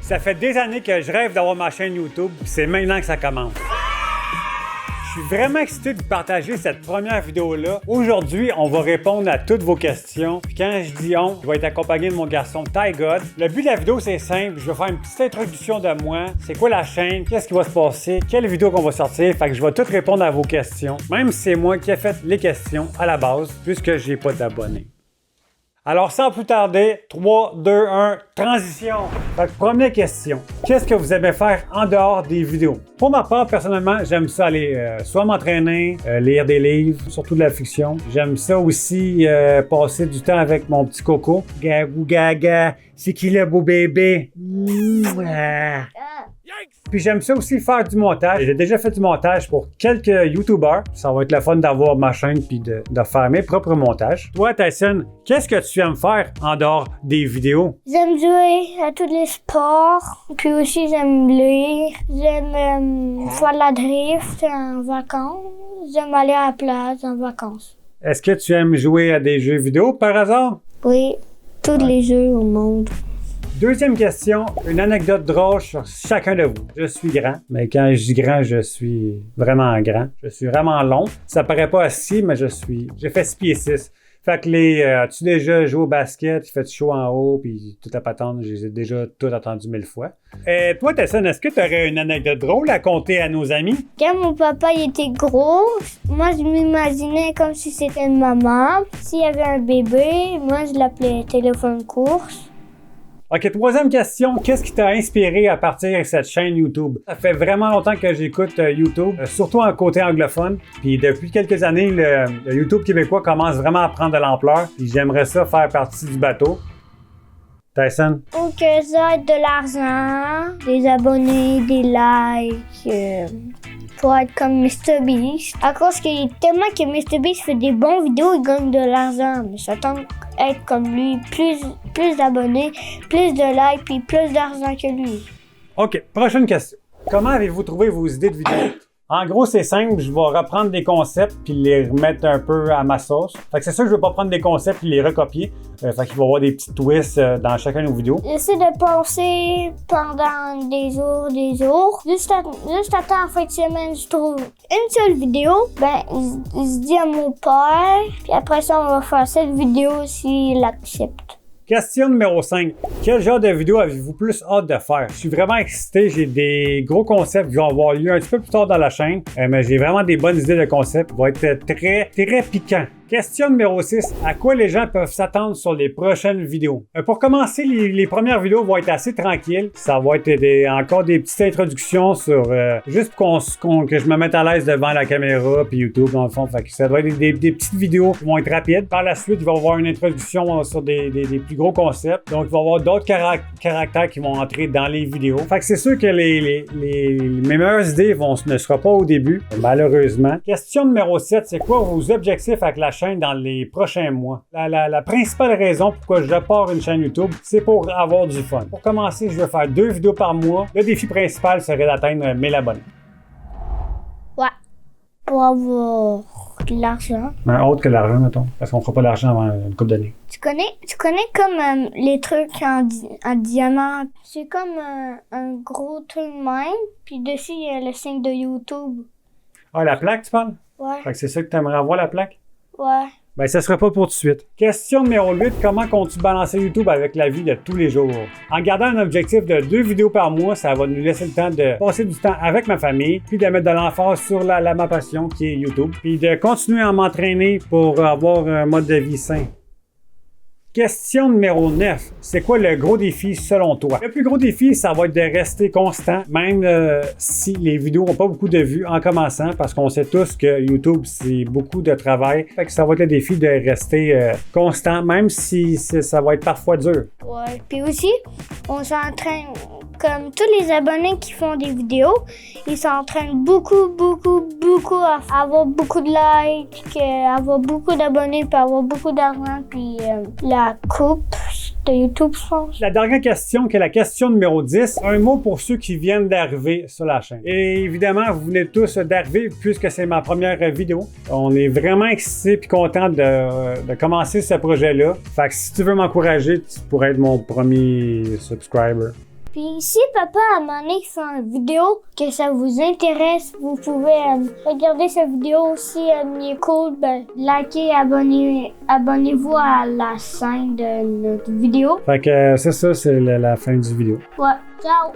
Ça fait des années que je rêve d'avoir ma chaîne YouTube, puis c'est maintenant que ça commence. Je suis vraiment excité de vous partager cette première vidéo-là. Aujourd'hui, on va répondre à toutes vos questions. Puis quand je dis on, je vais être accompagné de mon garçon Ty God. Le but de la vidéo, c'est simple. Je vais faire une petite introduction de moi. C'est quoi la chaîne? Qu'est-ce qui va se passer? Quelle vidéo qu'on va sortir? Fait que je vais tout répondre à vos questions. Même si c'est moi qui ai fait les questions à la base, puisque j'ai pas d'abonnés. Alors, sans plus tarder, 3, 2, 1, transition! Fait que première question. Qu'est-ce que vous aimez faire en dehors des vidéos? Pour ma part, personnellement, j'aime ça aller soit m'entraîner, lire des livres, surtout de la fiction. J'aime ça aussi passer du temps avec mon petit coco. Gagou gaga, c'est qui le beau bébé? Puis j'aime ça aussi faire du montage. J'ai déjà fait du montage pour quelques YouTubers. Ça va être le fun d'avoir ma chaîne puis de faire mes propres montages. Toi, Tyson, qu'est-ce que tu aimes faire en dehors des vidéos? J'aime jouer à tous les sports. Puis aussi, j'aime lire. J'aime faire de la drift en vacances. J'aime aller à la plage en vacances. Est-ce que tu aimes jouer à des jeux vidéo par hasard? Oui, tous les jeux au monde. Deuxième question, une anecdote drôle sur chacun de vous. Je suis grand, mais quand je dis grand, je suis vraiment grand. Je suis vraiment long. Ça paraît pas assis, mais j'ai fait 6 pieds 6. Fait que as-tu déjà joué au basket, il fait chaud en haut, puis tout à patente, j'ai déjà tout entendu 1000 fois. Et toi, Tesson, est-ce que tu aurais une anecdote drôle à conter à nos amis? Quand mon papa il était gros, moi je m'imaginais comme si c'était une maman. S'il y avait un bébé, moi je l'appelais téléphone course. OK, troisième question. Qu'est-ce qui t'a inspiré à partir de cette chaîne YouTube? Ça fait vraiment longtemps que j'écoute YouTube, surtout en côté anglophone. Puis depuis quelques années, le YouTube québécois commence vraiment à prendre de l'ampleur. Puis j'aimerais ça faire partie du bateau. Tyson? Pour que ça ait de l'argent, des abonnés, des likes, pour être comme MrBeast. À cause que tellement que MrBeast fait des bons vidéos, il gagne de l'argent. Mais j'attends être comme lui, plus d'abonnés, plus de likes, puis plus d'argent que lui. OK, prochaine question. Comment avez-vous trouvé vos idées de vidéos? En gros, c'est simple, je vais reprendre des concepts puis les remettre un peu à ma sauce. Fait que c'est sûr que je vais pas prendre des concepts puis les recopier. Fait qu'il va y avoir des petits twists dans chacun de nos vidéos. J'essaie de penser pendant des jours. Juste après, en fin de semaine, je trouve une seule vidéo. Ben, je dis à mon père, puis après ça, on va faire cette vidéo s'il l'accepte. Question numéro 5. Quel genre de vidéo avez-vous plus hâte de faire? Je suis vraiment excité. J'ai des gros concepts qui vont avoir lieu un petit peu plus tard dans la chaîne. Mais j'ai vraiment des bonnes idées de concepts. Ça va être très piquant. Question numéro 6. À quoi les gens peuvent s'attendre sur les prochaines vidéos? Pour commencer, les premières vidéos vont être assez tranquilles. Ça va être encore des petites introductions sur juste que je me mette à l'aise devant la caméra puis YouTube dans le fond. Fait que ça doit être des petites vidéos qui vont être rapides. Par la suite, il va y avoir une introduction sur des plus gros concepts. Donc, il va y avoir d'autres caractères qui vont entrer dans les vidéos. Fait que c'est sûr que mes meilleures idées ne seront pas au début, malheureusement. Question numéro 7. C'est quoi vos objectifs avec la chaîne dans les prochains mois? La principale raison pourquoi je pars une chaîne YouTube, c'est pour avoir du fun. Pour commencer, je vais faire 2 vidéos par mois. Le défi principal serait d'atteindre 1000 abonnés. Ouais. Pour avoir de l'argent. Mais autre que l'argent, mettons. Parce qu'on fera pas l'argent avant une couple d'années. Tu connais comme les trucs en diamant. C'est comme un gros truc même. Puis dessus, il y a le signe de YouTube. Ah, la plaque, tu parles? Ouais. Fait que c'est ça que tu aimerais avoir, la plaque? Ouais. Ben, ça sera pas pour tout de suite. Question numéro 8. Comment comptes-tu balancer YouTube avec la vie de tous les jours? En gardant un objectif de 2 vidéos par mois, ça va nous laisser le temps de passer du temps avec ma famille, puis de mettre de l'emphase sur ma passion qui est YouTube, puis de continuer à m'entraîner pour avoir un mode de vie sain. Question numéro 9. C'est quoi le gros défi selon toi? Le plus gros défi, ça va être de rester constant, même si les vidéos n'ont pas beaucoup de vues en commençant, parce qu'on sait tous que YouTube, c'est beaucoup de travail. Fait que ça va être le défi de rester constant, même si ça va être parfois dur. Ouais. Puis aussi, on s'entraîne, comme tous les abonnés qui font des vidéos, ils s'entraînent beaucoup à avoir beaucoup de likes, avoir beaucoup d'abonnés, puis avoir beaucoup d'argent, puis la coupe de YouTube, je pense. La dernière question, qui est la question numéro 10, un mot pour ceux qui viennent d'arriver sur la chaîne. Et évidemment, vous venez tous d'arriver puisque c'est ma première vidéo. On est vraiment excités et contents de commencer ce projet-là. Fait que si tu veux m'encourager, tu pourrais être mon premier subscriber. Puis si papa a demandé fait une vidéo que ça vous intéresse, vous pouvez regarder cette vidéo. Si elle est cool, ben likez, abonnez-vous à la chaîne de notre vidéo. Fait que c'est ça, c'est la fin du vidéo. Ouais, ciao!